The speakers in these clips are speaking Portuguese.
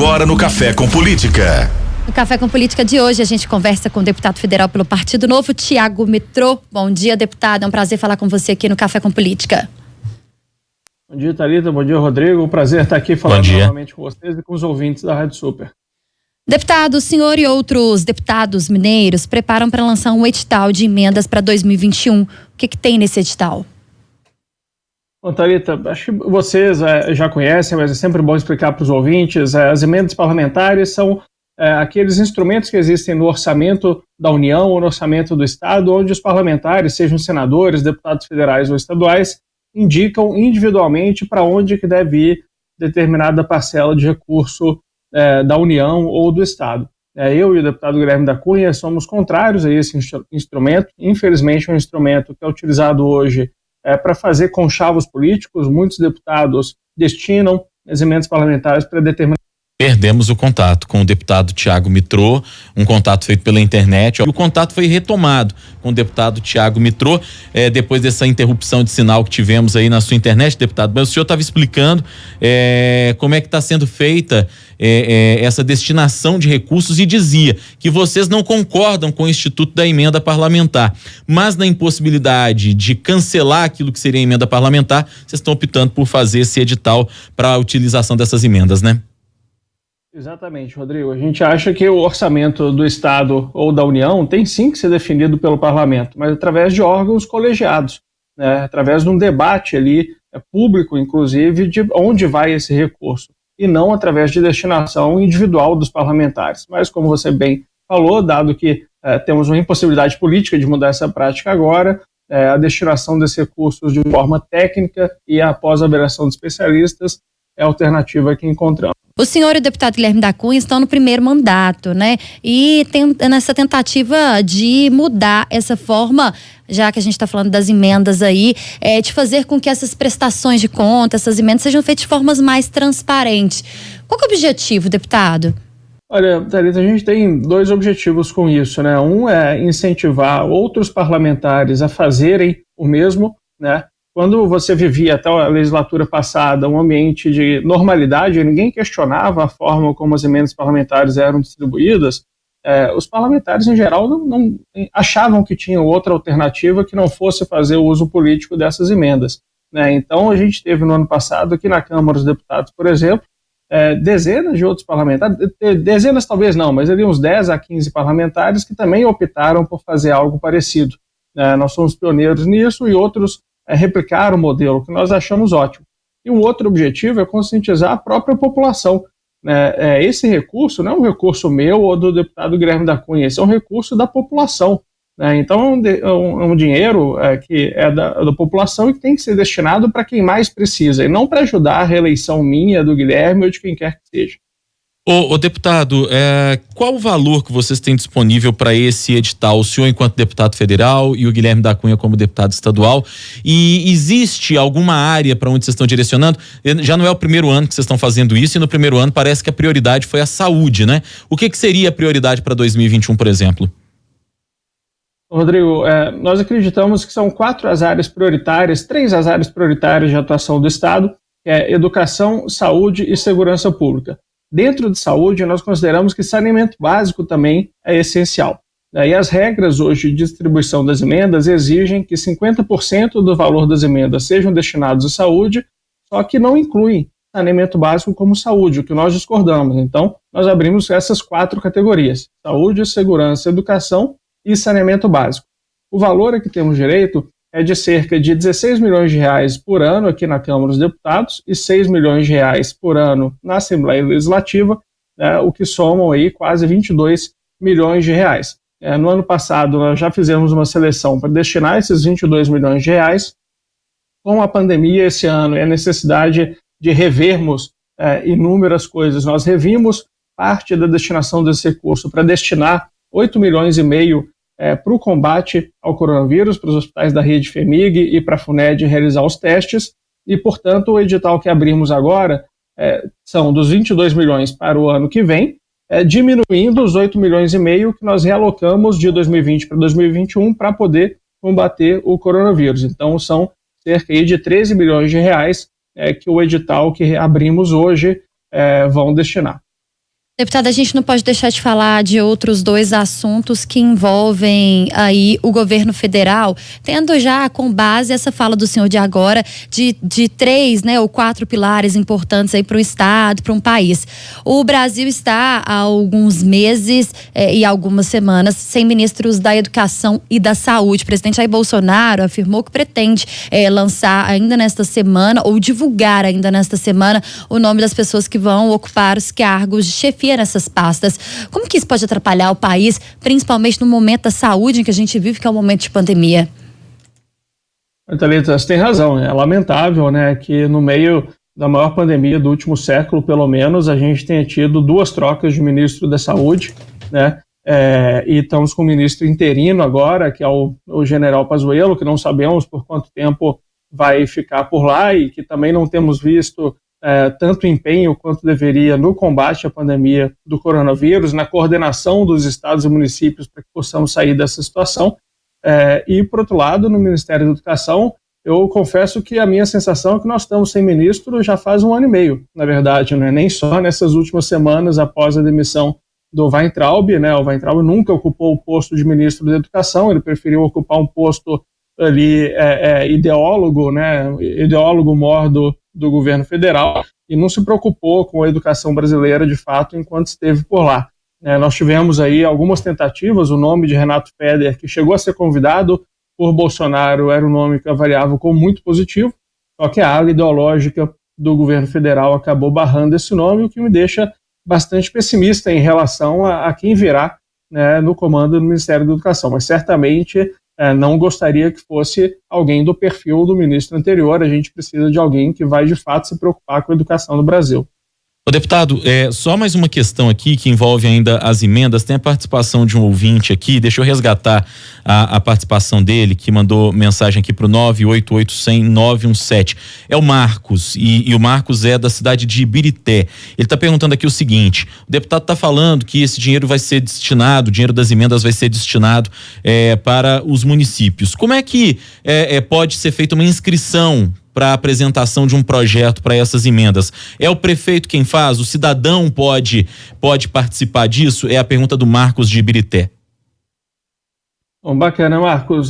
Agora no Café com Política. No Café com Política de hoje, a gente conversa com o deputado federal pelo Partido Novo, Thiago Mitrô. Bom dia, deputado. É um prazer falar com você aqui no Café com Política. Bom dia, Thalita. Bom dia, Rodrigo. Um prazer estar aqui falando novamente com vocês e com os ouvintes da Rádio Super. Deputado, o senhor e outros deputados mineiros preparam para lançar um edital de emendas para 2021. O que tem nesse edital? Bom, Thalita, acho que vocês já conhecem, mas é sempre bom explicar para os ouvintes. As emendas parlamentares são aqueles instrumentos que existem no orçamento da União ou no orçamento do Estado, onde os parlamentares, sejam senadores, deputados federais ou estaduais, indicam individualmente para onde que deve ir determinada parcela de recurso da União ou do Estado. Eu e o deputado Guilherme da Cunha somos contrários a esse instrumento. Infelizmente, é um instrumento que é utilizado hoje para fazer conchavos políticos. Muitos deputados destinam as emendas parlamentares para determinar. Perdemos o contato com o deputado Thiago Mitrô, um contato feito pela internet. O contato foi retomado com o deputado Thiago Mitrô, depois dessa interrupção de sinal que tivemos aí na sua internet, deputado. Mas o senhor estava explicando como é que está sendo feita essa destinação de recursos e dizia que vocês não concordam com o Instituto da Emenda Parlamentar, mas na impossibilidade de cancelar aquilo que seria a emenda parlamentar, vocês estão optando por fazer esse edital para a utilização dessas emendas, né? Exatamente, Rodrigo. A gente acha que o orçamento do Estado ou da União tem sim que ser definido pelo Parlamento, mas através de órgãos colegiados, através de um debate ali, público, inclusive, de onde vai esse recurso, e não através de destinação individual dos parlamentares. Mas, como você bem falou, dado que temos uma impossibilidade política de mudar essa prática agora, a destinação desses recursos de forma técnica e após a avaliação de especialistas é a alternativa que encontramos. O senhor e o deputado Guilherme da Cunha estão no primeiro mandato, né? E nessa tentativa de mudar essa forma, já que a gente está falando das emendas aí, de fazer com que essas prestações de conta, essas emendas sejam feitas de formas mais transparentes. Qual que é o objetivo, deputado? Olha, Thalita, a gente tem dois objetivos com isso, né? Um é incentivar outros parlamentares a fazerem o mesmo, né? Quando você vivia até a legislatura passada um ambiente de normalidade, ninguém questionava a forma como as emendas parlamentares eram distribuídas, os parlamentares em geral não achavam que tinham outra alternativa que não fosse fazer o uso político dessas emendas, né? Então a gente teve no ano passado aqui na Câmara dos Deputados, por exemplo, dezenas de outros parlamentares, dezenas talvez não, mas ali uns 10 a 15 parlamentares que também optaram por fazer algo parecido. Nós somos pioneiros nisso e outros replicar o modelo, que nós achamos ótimo. E um outro objetivo é conscientizar a própria população. Esse recurso não é um recurso meu ou do deputado Guilherme da Cunha, esse é um recurso da população. Então é um dinheiro que é da população e que tem que ser destinado para quem mais precisa, e não para ajudar a reeleição minha, do Guilherme ou de quem quer que seja. Ô deputado, qual o valor que vocês têm disponível para esse edital, o senhor enquanto deputado federal e o Guilherme da Cunha como deputado estadual? E existe alguma área para onde vocês estão direcionando? Já não é o primeiro ano que vocês estão fazendo isso, e no primeiro ano parece que a prioridade foi a saúde, né? O que seria a prioridade para 2021, por exemplo? Rodrigo, nós acreditamos que são 4 as áreas prioritárias, 3 as áreas prioritárias de atuação do Estado, que é educação, saúde e segurança pública. Dentro de saúde, nós consideramos que saneamento básico também é essencial. E as regras hoje de distribuição das emendas exigem que 50% do valor das emendas sejam destinados à saúde, só que não incluem saneamento básico como saúde, o que nós discordamos. Então, nós abrimos essas 4 categorias: saúde, segurança, educação e saneamento básico. O valor a que temos direito é de cerca de 16 milhões de reais por ano aqui na Câmara dos Deputados e 6 milhões de reais por ano na Assembleia Legislativa, o que somam aí quase 22 milhões de reais. No ano passado, nós já fizemos uma seleção para destinar esses 22 milhões de reais. Com a pandemia esse ano e a necessidade de revermos inúmeras coisas, nós revimos parte da destinação desse recurso para destinar 8 milhões e meio para o combate ao coronavírus, para os hospitais da rede FHEMIG e para a FUNED realizar os testes, e, portanto, o edital que abrimos agora são dos 22 milhões para o ano que vem, diminuindo os 8 milhões e meio que nós realocamos de 2020 para 2021 para poder combater o coronavírus. Então, são cerca de 13 milhões de reais que o edital que abrimos hoje vão destinar. Deputada, a gente não pode deixar de falar de outros dois assuntos que envolvem aí o governo federal, tendo já com base essa fala do senhor de agora de 3, né, ou 4 pilares importantes aí para o estado, para um país. O Brasil está há alguns meses e algumas semanas sem ministros da Educação e da Saúde. O presidente Jair Bolsonaro afirmou que pretende lançar ainda nesta semana, ou divulgar ainda nesta semana, o nome das pessoas que vão ocupar os cargos de chefia nessas pastas. Como que isso pode atrapalhar o país, principalmente no momento da saúde em que a gente vive, que é um momento de pandemia? Thalita, você tem razão. É lamentável, né, que no meio da maior pandemia do último século, pelo menos, a gente tenha tido 2 trocas de ministro da Saúde, né? E estamos com o ministro interino agora, que é o general Pazuello, que não sabemos por quanto tempo vai ficar por lá e que também não temos visto tanto empenho quanto deveria no combate à pandemia do coronavírus, na coordenação dos estados e municípios para que possamos sair dessa situação. E, por outro lado, no Ministério da Educação, eu confesso que a minha sensação é que nós estamos sem ministro já faz 1 ano e meio, na verdade, né? Nem só nessas últimas semanas após a demissão do Weintraub, né? O Weintraub nunca ocupou o posto de ministro da Educação, ele preferiu ocupar um posto ali ideólogo, né? Ideólogo mor do governo federal, e não se preocupou com a educação brasileira de fato enquanto esteve por lá. Nós tivemos aí algumas tentativas, o nome de Renato Feder, que chegou a ser convidado por Bolsonaro, era um nome que avaliava como muito positivo, só que a ala ideológica do governo federal acabou barrando esse nome, o que me deixa bastante pessimista em relação a quem virá, né, no comando do Ministério da Educação, mas certamente não gostaria que fosse alguém do perfil do ministro anterior. A gente precisa de alguém que vai de fato se preocupar com a educação no Brasil. Ô, deputado, só mais uma questão aqui que envolve ainda as emendas. Tem a participação de um ouvinte aqui, deixa eu resgatar a participação dele, que mandou mensagem aqui pro 988-100-917. É o Marcos, e o Marcos é da cidade de Ibirité. Ele está perguntando aqui o seguinte: o deputado está falando que esse dinheiro vai ser destinado, o dinheiro das emendas vai ser destinado para os municípios. Como é que pode ser feita uma inscrição para a apresentação de um projeto para essas emendas? É o prefeito quem faz? O cidadão pode participar disso? É a pergunta do Marcos de Ibirité. Bom, bacana, Marcos.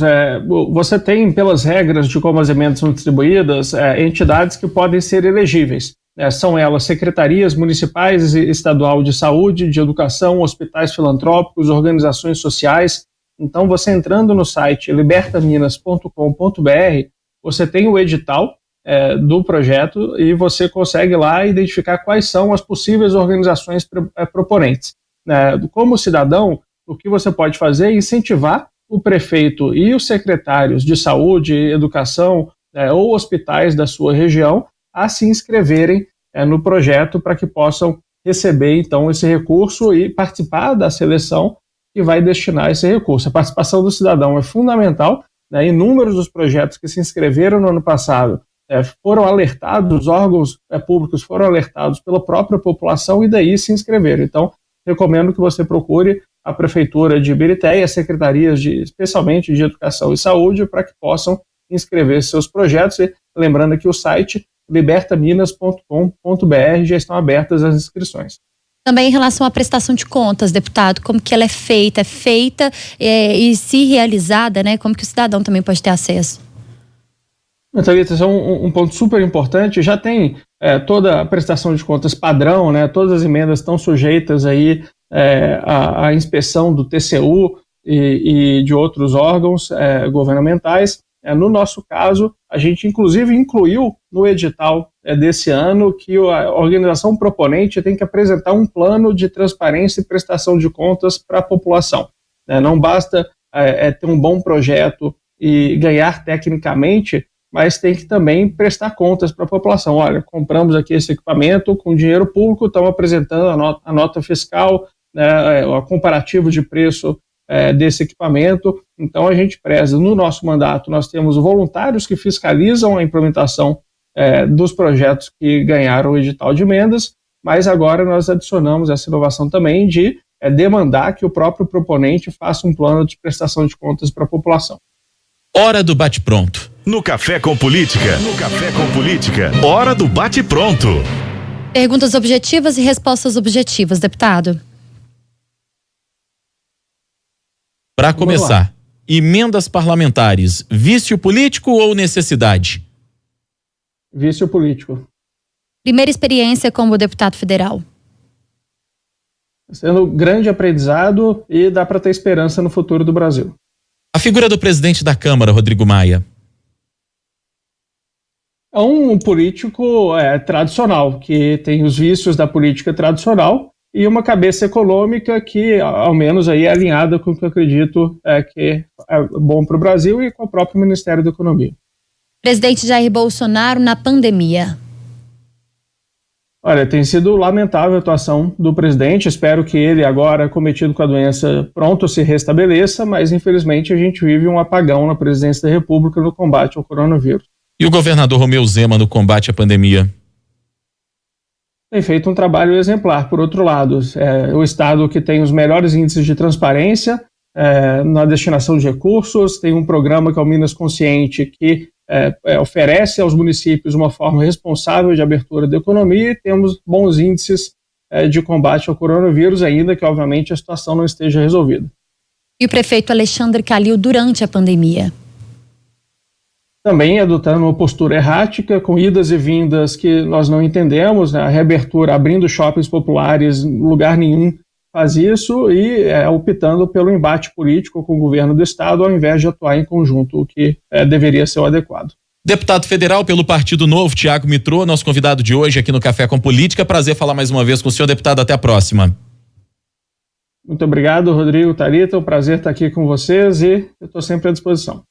Você tem, pelas regras de como as emendas são distribuídas, entidades que podem ser elegíveis. São elas secretarias municipais e estadual de saúde, de educação, hospitais filantrópicos, organizações sociais. Então, você entrando no site libertaminas.com.br, você tem o edital do projeto e você consegue lá identificar quais são as possíveis organizações proponentes. Como cidadão, o que você pode fazer é incentivar o prefeito e os secretários de saúde, educação ou hospitais da sua região a se inscreverem no projeto para que possam receber, então, esse recurso e participar da seleção que vai destinar esse recurso. A participação do cidadão é fundamental. Inúmeros dos projetos que se inscreveram no ano passado foram alertados, os órgãos públicos foram alertados pela própria população e daí se inscreveram. Então, recomendo que você procure a Prefeitura de Ibirité e as secretarias, especialmente de Educação e Saúde, para que possam inscrever seus projetos. E lembrando que o site libertaminas.com.br já estão abertas as inscrições. Também em relação à prestação de contas, deputado, como que ela é feita? E se realizada, né? Como que o cidadão também pode ter acesso? Thalita, esse é um ponto super importante. Já tem toda a prestação de contas padrão, né? Todas as emendas estão sujeitas aí à inspeção do TCU e de outros órgãos governamentais. No nosso caso, a gente inclusive incluiu no edital desse ano que a organização proponente tem que apresentar um plano de transparência e prestação de contas para a população. Não basta ter um bom projeto e ganhar tecnicamente, mas tem que também prestar contas para a população. Olha, compramos aqui esse equipamento com dinheiro público, estamos apresentando a nota fiscal, o comparativo de preço desse equipamento. Então a gente preza, no nosso mandato, nós temos voluntários que fiscalizam a implementação dos projetos que ganharam o edital de emendas, mas agora nós adicionamos essa inovação também de demandar que o próprio proponente faça um plano de prestação de contas para a população. Hora do bate-pronto. No Café com Política. Hora do bate-pronto. Perguntas objetivas e respostas objetivas, deputado. Para começar, emendas parlamentares, vício político ou necessidade? Vício político. Primeira experiência como deputado federal. Sendo grande aprendizado e dá para ter esperança no futuro do Brasil. A figura do presidente da Câmara, Rodrigo Maia. É um político tradicional, que tem os vícios da política tradicional e uma cabeça econômica que, ao menos, aí é alinhada com o que eu acredito que é bom para o Brasil e com o próprio Ministério da Economia. Presidente Jair Bolsonaro na pandemia. Olha, tem sido lamentável a atuação do presidente. Espero que ele, agora cometido com a doença, pronto se restabeleça, mas infelizmente a gente vive um apagão na presidência da República no combate ao coronavírus. E o governador Romeu Zema no combate à pandemia? Tem feito um trabalho exemplar. Por outro lado, o estado que tem os melhores índices de transparência na destinação de recursos, tem um programa que é o Minas Consciente, que oferece aos municípios uma forma responsável de abertura da economia, e temos bons índices de combate ao coronavírus, ainda que, obviamente, a situação não esteja resolvida. E o prefeito Alexandre Calil durante a pandemia? Também adotando uma postura errática, com idas e vindas que nós não entendemos, né? A reabertura, abrindo shoppings populares, lugar nenhum faz isso, e optando pelo embate político com o governo do estado, ao invés de atuar em conjunto, o que deveria ser o adequado. Deputado federal pelo Partido Novo, Tiago Mitrô, nosso convidado de hoje aqui no Café com Política. Prazer falar mais uma vez com o senhor, deputado. Até a próxima. Muito obrigado, Rodrigo, Thalita. É um prazer estar aqui com vocês e eu estou sempre à disposição.